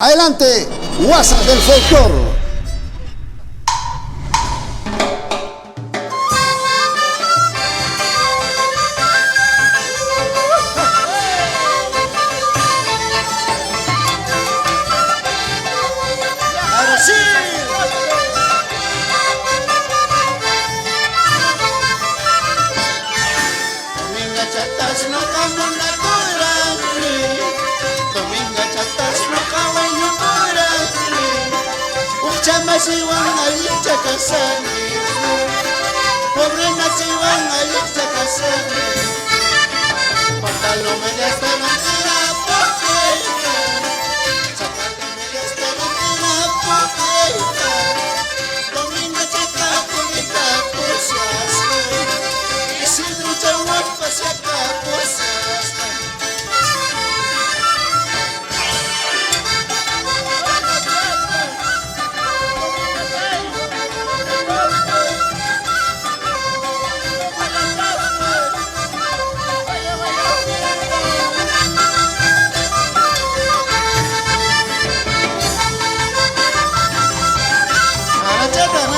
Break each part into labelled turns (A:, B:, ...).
A: Adelante, Guasas del Folclor.
B: Ahora sí. Dominga chatas no como una cura. Dominga chatas no como una cura. Uchama si van a ir chacasani. Pobre nazi van a ir chacasani. Pantalón me ya está mentira poqueta. Zapato me ya está mentira poqueta. Dominga chata poqueta cosas. Y si lucha guapa se acaba cosas.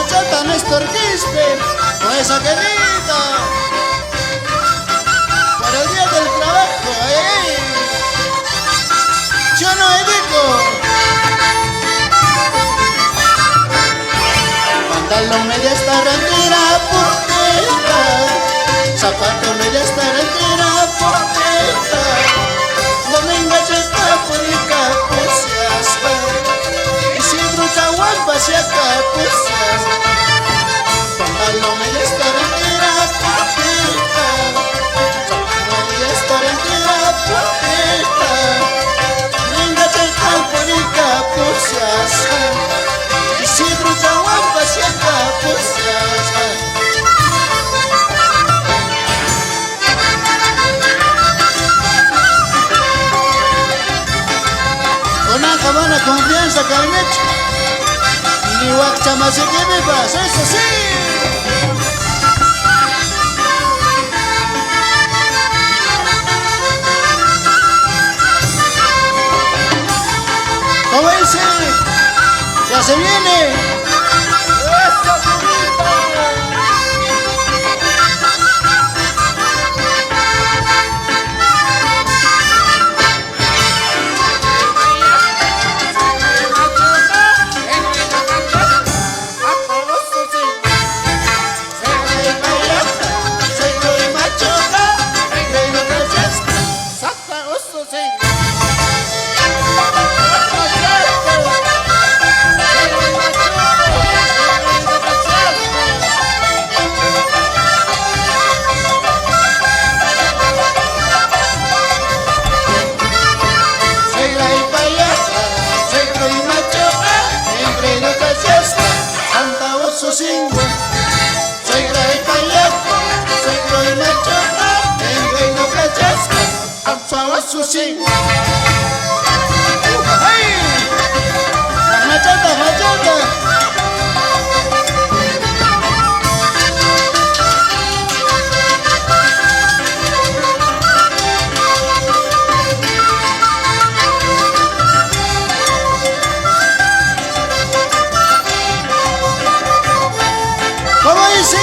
B: Nachata, Néstor Quispe, con esa querida, para el día del trabajo, yo no digo, pantalón media está rendida porteta, zapato media está rendida porteta, domingo ya está pública, pues y si trucha guapa se acaba, pues pantalón media está rendida porteta, zapato media está rendida porteta, domingo ya está pública, pues y si trucha guapa se acaba, pues con una cabana confianza cañecho, ni guacha más que me pasa, eso sí. ¿Cómo dice? Ya se viene. Soy gran payaco, soy gran macho, en reino cachasco, amfaba su sin. ¡Ay! ¡Machata, machata! ¿Cómo dice?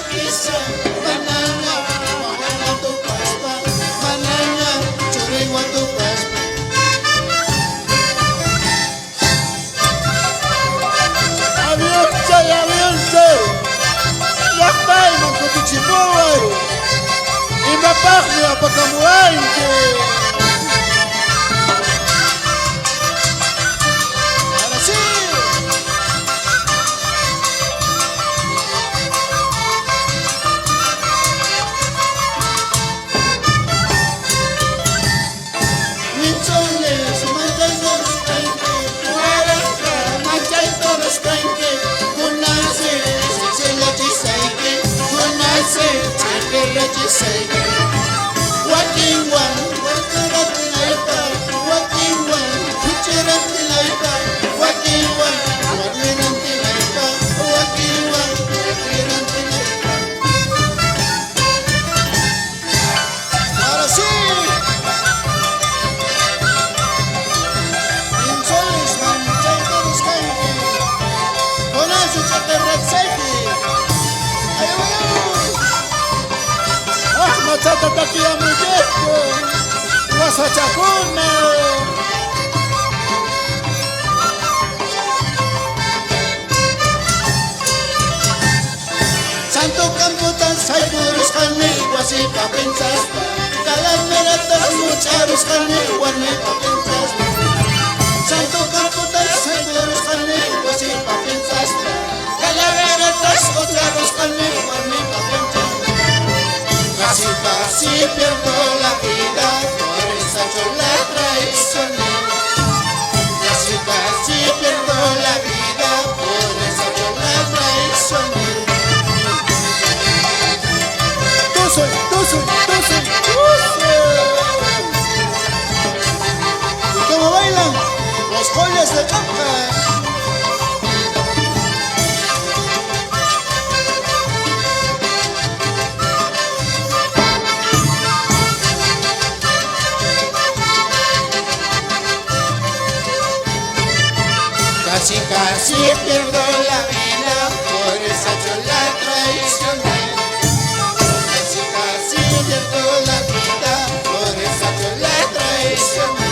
B: kisa manana mawala tu paspa manana churiwa tu paspa avión chay llaqtay mankutuchipuway imapaqmi apakamuwanki ahora sí. Minchones, manchaitos, tanque, guaranja, manchaitos, tanque, kunase, chisaike, kunase, chisaike, wakinwan, wakaratinaipa, wakinwan, kuchiratinaipa, wakinwan, wakirantinaipa, wakinwan, wakirantinaipa. Ahora sí. Insoles, manchaitos, tanque, kunase, chisaike. Matata takia mujeco, wasachakuna. Santo camputan saikurus kami wasipa pensaspa. Kalameratas mucharus kami warnepa pensaspa. Santo camputan saikurus kami wasipa pensaspa. Kalameratas mucharus kami warnepa pensaspa. Casi casi pierdo la vida, por esa yo la traicioné. Casi casi pierdo la vida, por esa yo la traicioné. Tuce. ¿Y cómo bailan? Los joyas de Campa. Casi pierdo la vida, por esa yo la traicioné. Casi pierdo la vida, por esa yo la traicioné.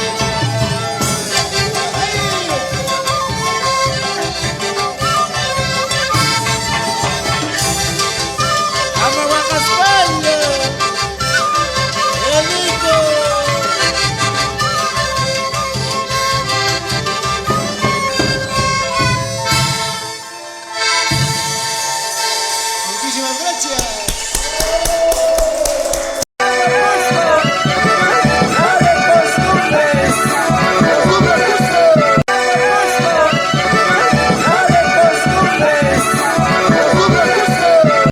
B: ¡Ama Huacaspa!